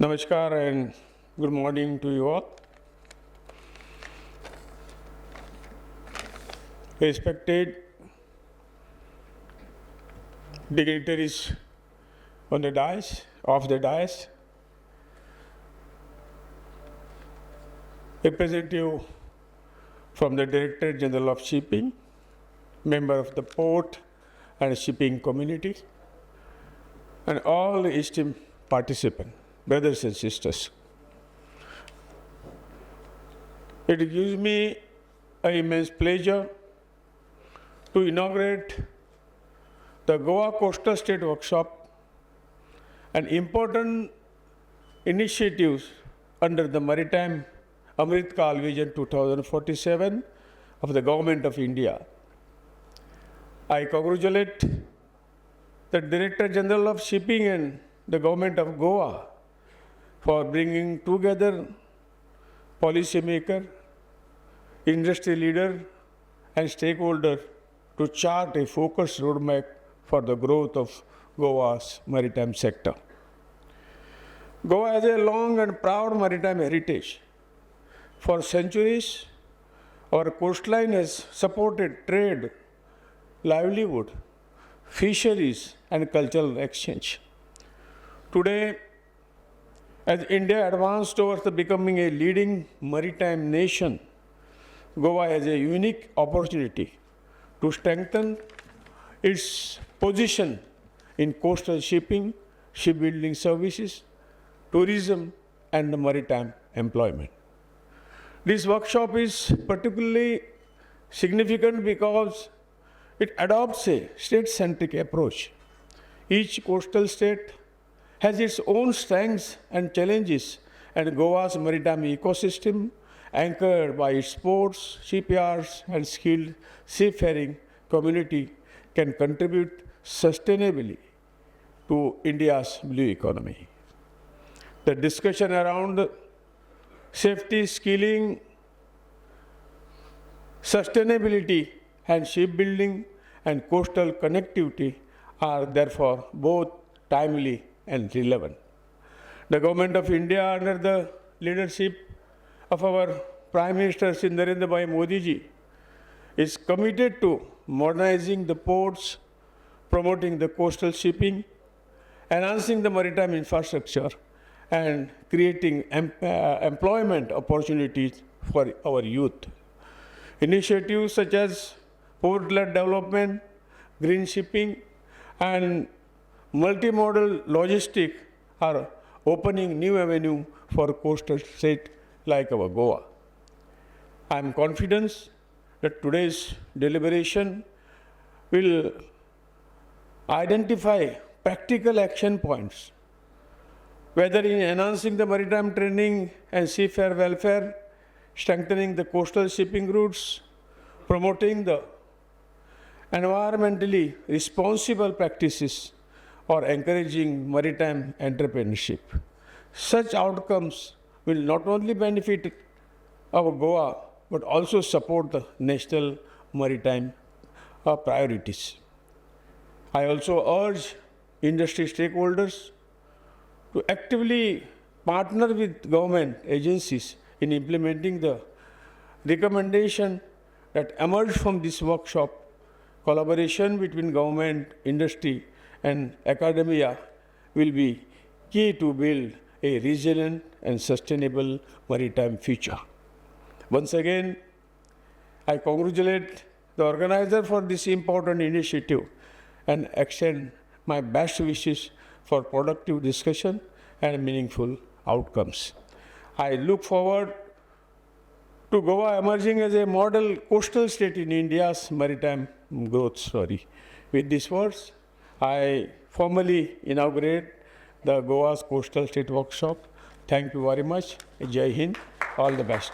Namaskar and good morning to you all. Respected dignitaries on the dais, representative from the Director General of Shipping, member of the port and shipping community, and all the esteemed participants, brothers and sisters. It gives me an immense pleasure to inaugurate the Goa Coastal State Workshop, an important initiative under the Maritime Amrit Kal Vision 2047 of the Government of India. I congratulate the Director General of Shipping and the Government of Goa for bringing together policymakers, industry leaders, and stakeholders to chart a focused roadmap for the growth of Goa's maritime sector. Goa has a long and proud maritime heritage. For centuries, our coastline has supported trade, livelihood, fisheries, and cultural exchange. Today, as India advanced towards becoming a leading maritime nation, Goa has a unique opportunity to strengthen its position in coastal shipping, shipbuilding services, tourism, and maritime employment. This workshop is particularly significant because it adopts a state-centric approach. Each coastal state has its own strengths and challenges, and Goa's maritime ecosystem, anchored by its ports, shipyards, and skilled seafaring community, can contribute sustainably to India's blue economy. The discussion around safety, skilling, sustainability, and shipbuilding and coastal connectivity are therefore both timely and relevant. The Government of India, under the leadership of our Prime Minister Shri Narendra Modi ji, is committed to modernizing the ports, promoting the coastal shipping, enhancing the maritime infrastructure, and creating employment opportunities for our youth. Initiatives such as port-led development, green shipping, and multimodal logistics are opening new avenues for coastal states like our Goa. I am confident that today's deliberation will identify practical action points, whether in enhancing the maritime training and seafarer welfare, strengthening the coastal shipping routes, promoting the environmentally responsible practices, or encouraging maritime entrepreneurship. Such outcomes will not only benefit our Goa, but also support the national maritime priorities. I also urge industry stakeholders to actively partner with government agencies in implementing the recommendation that emerged from this workshop. Collaboration between government, industry, and academia will be key to build a resilient and sustainable maritime future. Once again, I congratulate the organizer for this important initiative and extend my best wishes for productive discussion and meaningful outcomes. I look forward to Goa emerging as a model coastal state in India's maritime growth story. With these words, I formally inaugurate the Goa's Coastal State Workshop. Thank you very much. Jai Hind. All the best.